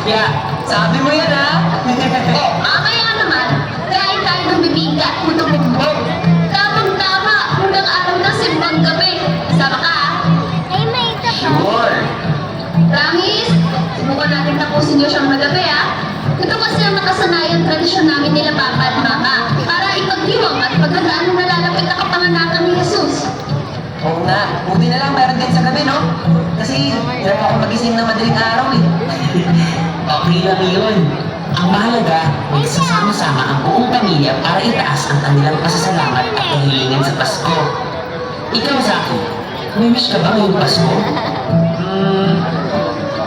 Kaya, sabi mo yan ha? Oh, mamaya naman, kain tayo ng bibingka at putong bumbong. Tamang-tama, unang araw ng simbang gabi. Sama ka, ah? Sure. Promise? Subukan natin tapusin niyo siyang magabi, ah. Ito kasi ang nakasanayang tradisyon namin nila Papa at Mama para ipagdiwang at paghandaan ng nalalapit na kapanganakan ni Jesus. Oo nga, buti na lang meron din sa gabi, no? Kasi, hirap ako magising na madaling araw eh. Okay lang yun. Ang mahalaga, magsasama-sama ang buong pamilya para itaas ang kanilang pasasalamat at kahilingan sa Pasko. Ikaw, Zaki, may wish ka ba ngayong Pasko?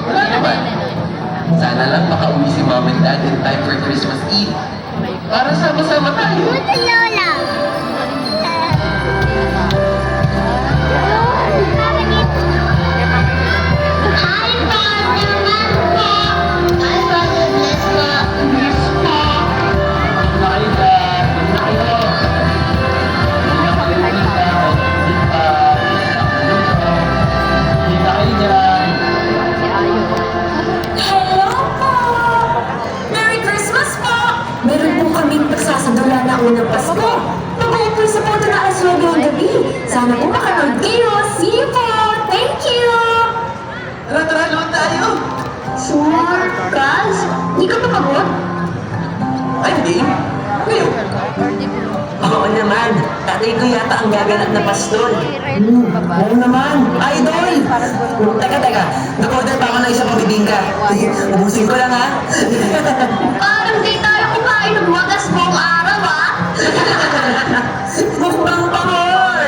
Wala naman. Sana lang makauwi si Mom and Dad in time for Christmas Eve. Para sama-sama tayo. Hi, Father! Hi, Father! Bless po! Bless po! Hi, Dad. Good na kayo. Kita kayo dyan. Hello po! Merry Christmas po! Meron po kaming pagsasadula na unang Pasko. Mabayad po sa punto na alas 9 ng gabi. Sana po makanood kayo. See you po! Thank you! Tara, load tayo. Sure, Kaz? Hindi ka pa pagod? Ay, hindi. Kayo. Oo naman, tatay ko yata ang gaganap na pastol. Oo naman, idol! Teka, nag-order pa ako ng isang pabibingka. Ubusin ko lang ha. Parang di tayo kumain ng wagas buong araw, ah! Mukbang pangor!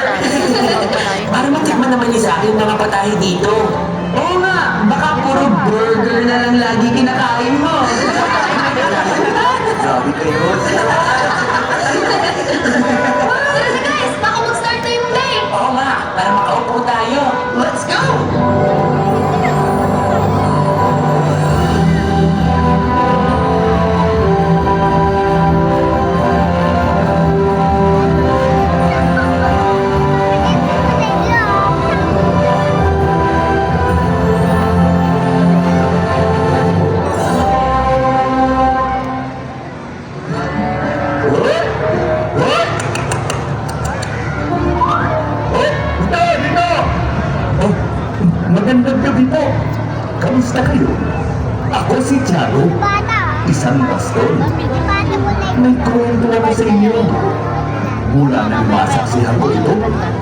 Para matikman naman niyo sa akin mga patahe dito. Oo nga, baka puro burger na lang lagi kinakain mo. Grabe kayo. Sige guys, baka mag-start na yung day! Oo nga, para makaupo tayo. Let's go! Dito! Oh, magandang gabi po. Kamusta kayo? Ako si Tiago, isang pastor. May kwento ako sa inyo. Mula nang masaksihan ko ito,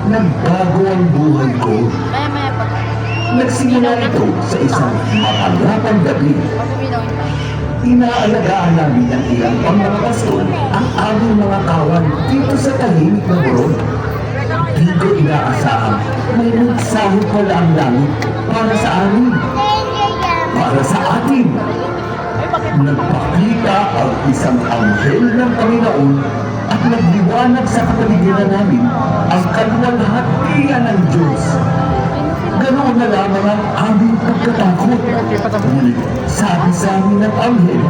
nagbago ang buhay ko. Nagsimula ito sa isang mapagapang gabi. Inaalagaan namin ng ilang pang mga pastor ang aming mga kawan dito sa tahimik na buron. Di ko inaasahan may nagsahod pala ang langit para sa amin. Para sa atin. Nagpakita ang isang anghel ng Panginoon at nagliwanag sa kapaligiran namin ang kaluwalhatian ng Diyos. Ganoon na lamang ang aming pagkatakot. Ngunit sabi sa amin ng anghel,